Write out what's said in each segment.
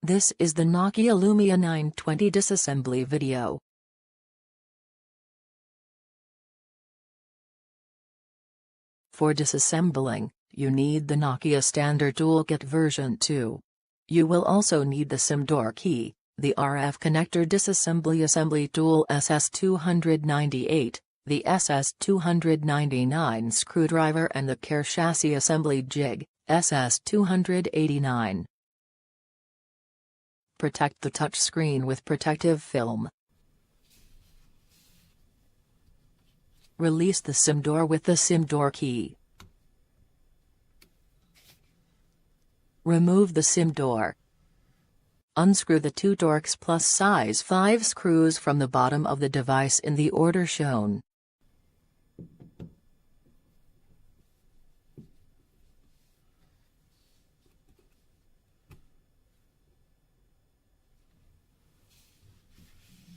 This is the Nokia Lumia 920 disassembly video. For disassembling, you need the Nokia Standard Toolkit version 2. You will also need the SIM door key, the RF connector disassembly assembly tool SS298, the SS299 screwdriver and the care chassis assembly jig, SS289. Protect the touchscreen with protective film. Release the SIM door with the SIM door key. Remove the SIM door. Unscrew the two Torx Plus size 5 screws from the bottom of the device in the order shown.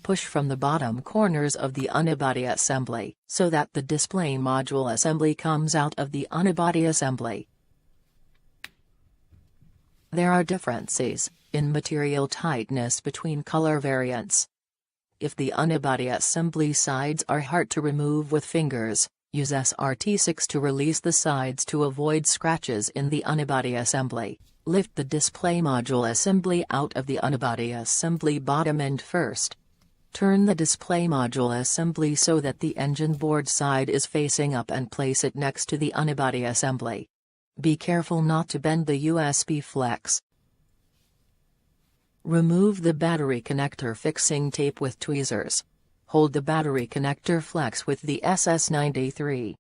Push from the bottom corners of the unibody assembly, so that the display module assembly comes out of the unibody assembly. There are differences in material tightness between color variants. If the unibody assembly sides are hard to remove with fingers, use SRT6 to release the sides to avoid scratches in the unibody assembly. Lift the display module assembly out of the unibody assembly bottom end first. Turn the display module assembly so that the engine board side is facing up and place it next to the unibody assembly. Be careful not to bend the USB flex. Remove the battery connector fixing tape with tweezers. Hold the battery connector flex with the SS93.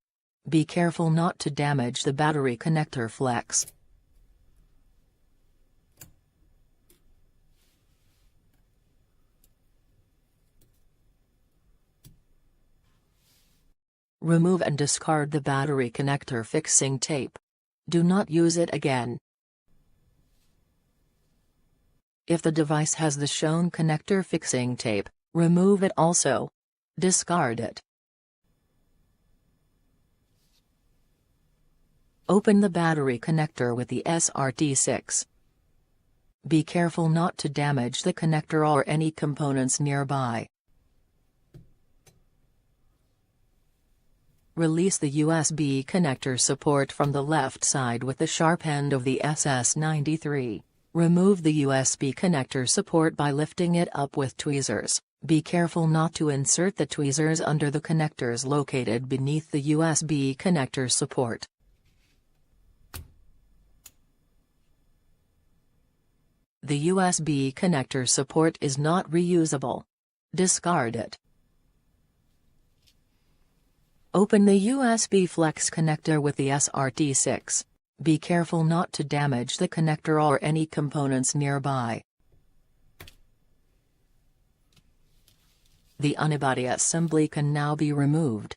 Be careful not to damage the battery connector flex. Remove and discard the battery connector fixing tape. Do not use it again. If the device has the shown connector fixing tape, remove it also. Discard it. Open the battery connector with the SRT6. Be careful not to damage the connector or any components nearby. Release the USB connector support from the left side with the sharp end of the SS93. Remove the USB connector support by lifting it up with tweezers. Be careful not to insert the tweezers under the connectors located beneath the USB connector support. The USB connector support is not reusable. Discard it. Open the USB flex connector with the SRT6. Be careful not to damage the connector or any components nearby. The unibody assembly can now be removed.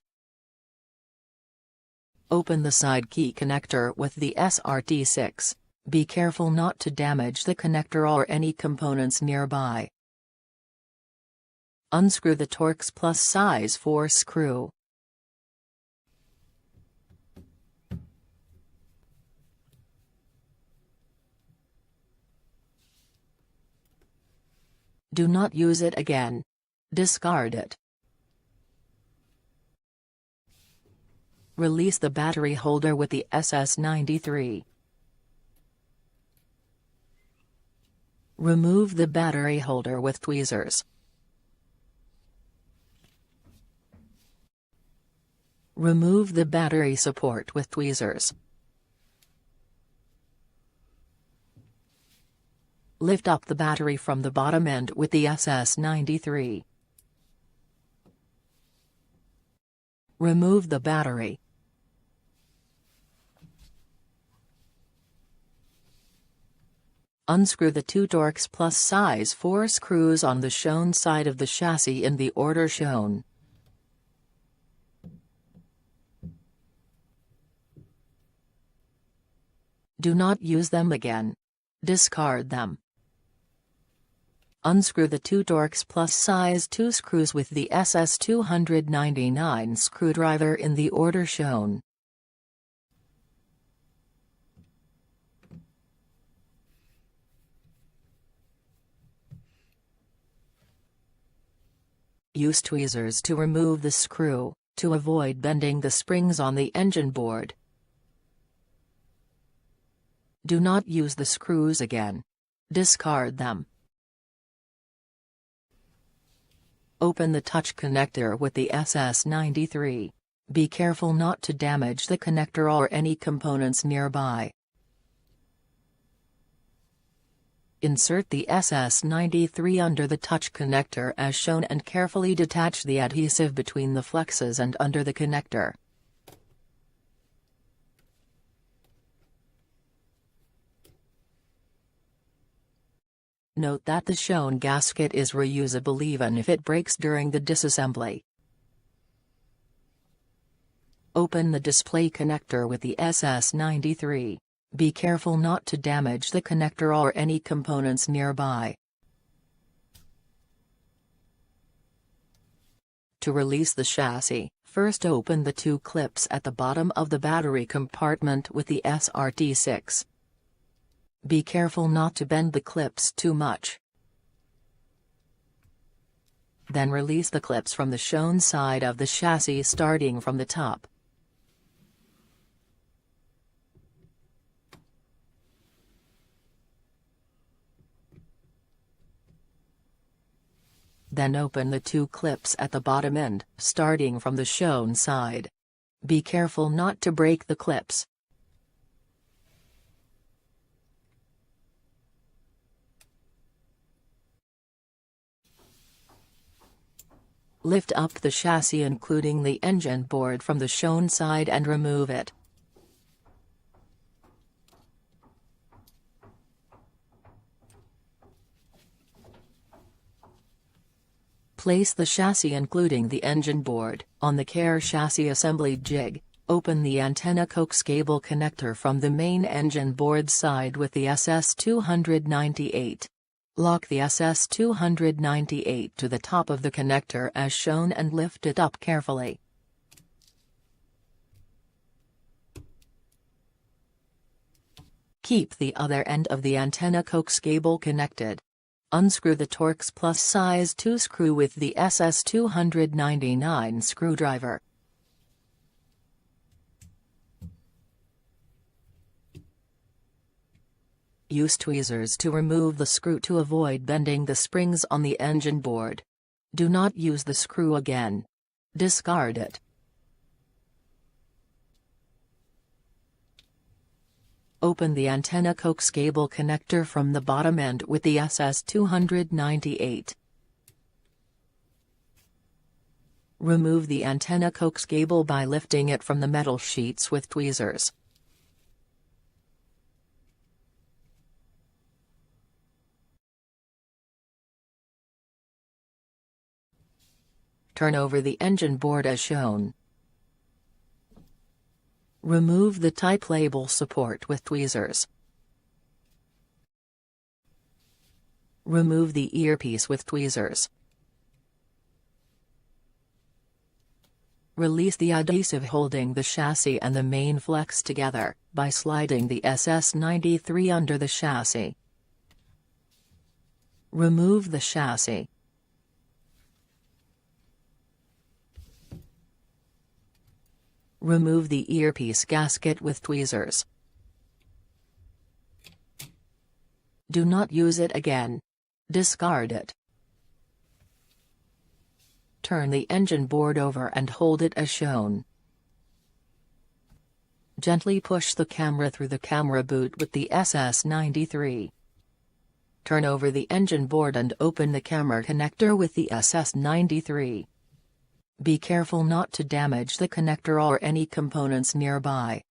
Open the side key connector with the SRT6. Be careful not to damage the connector or any components nearby. Unscrew the Torx Plus size 4 screw. Do not use it again. Discard it. Release the battery holder with the SS93. Remove the battery holder with tweezers. Remove the battery support with tweezers. Lift up the battery from the bottom end with the SS93. Remove the battery. Unscrew the two Torx Plus size 4 screws on the shown side of the chassis in the order shown. Do not use them again. Discard them. Unscrew the two Torx Plus size 2 screws with the SS299 screwdriver in the order shown. Use tweezers to remove the screw, to avoid bending the springs on the engine board. Do not use the screws again. Discard them. Open the touch connector with the SS93. Be careful not to damage the connector or any components nearby. Insert the SS93 under the touch connector as shown and carefully detach the adhesive between the flexes and under the connector. Note that the shown gasket is reusable even if it breaks during the disassembly. Open the display connector with the SS93. Be careful not to damage the connector or any components nearby. To release the chassis, first open the two clips at the bottom of the battery compartment with the SRT6. Be careful not to bend the clips too much. Then release the clips from the shown side of the chassis starting from the top. Then open the two clips at the bottom end, starting from the shown side. Be careful not to break the clips. Lift up the chassis including the engine board from the shown side and remove it. Place the chassis including the engine board on the care chassis assembly jig. Open the antenna coax cable connector from the main engine board side with the SS298. Lock the SS298 to the top of the connector as shown and lift it up carefully. Keep the other end of the antenna coax cable connected. Unscrew the Torx Plus size 2 screw with the SS299 screwdriver. Use tweezers to remove the screw to avoid bending the springs on the engine board. Do not use the screw again. Discard it. Open the antenna coax cable connector from the bottom end with the SS298. Remove the antenna coax cable by lifting it from the metal sheets with tweezers. Turn over the engine board as shown. Remove the type label support with tweezers. Remove the earpiece with tweezers. Release the adhesive holding the chassis and the main flex together, by sliding the SS93 under the chassis. Remove the chassis. Remove the earpiece gasket with tweezers. Do not use it again. Discard it. Turn the engine board over and hold it as shown. Gently push the camera through the camera boot with the SS93. Turn over the engine board and open the camera connector with the SS93. Be careful not to damage the connector or any components nearby.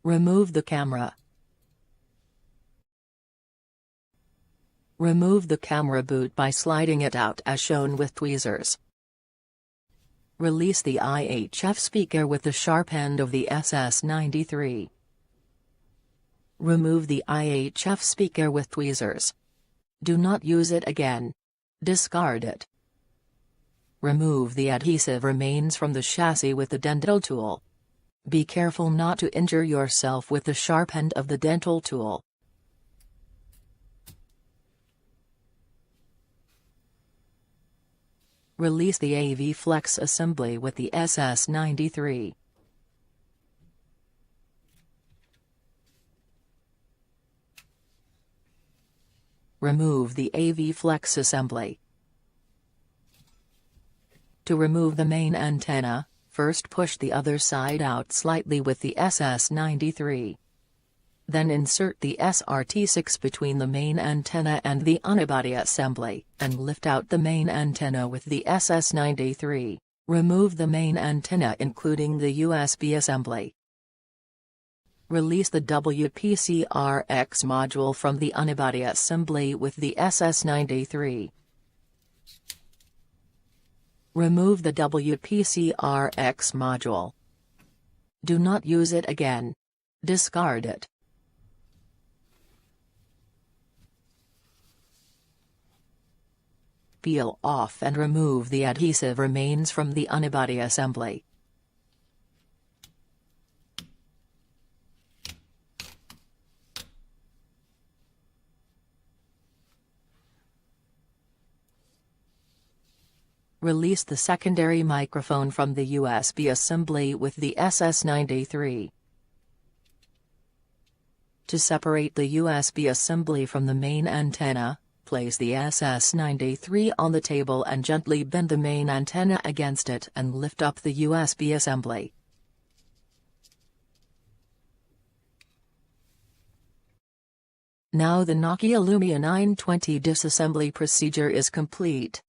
Remove the camera. Remove the camera boot by sliding it out as shown with tweezers. Release the IHF speaker with the sharp end of the SS93. Remove the IHF speaker with tweezers. Do not use it again. Discard it. Remove the adhesive remains from the chassis with the dental tool. Be careful not to injure yourself with the sharp end of the dental tool. Release the AV flex assembly with the SS93. Remove the AV flex assembly. To remove the main antenna, first push the other side out slightly with the SS93. Then insert the SRT6 between the main antenna and the unibody assembly, and lift out the main antenna with the SS93. Remove the main antenna including the USB assembly. Release the WPCRX module from the unibody assembly with the SS93. Remove the WPCRX module. Do not use it again. Discard it. Peel off and remove the adhesive remains from the unibody assembly. Release the secondary microphone from the USB assembly with the SS93. To separate the USB assembly from the main antenna, place the SS93 on the table and gently bend the main antenna against it and lift up the USB assembly. Now the Nokia Lumia 920 disassembly procedure is complete.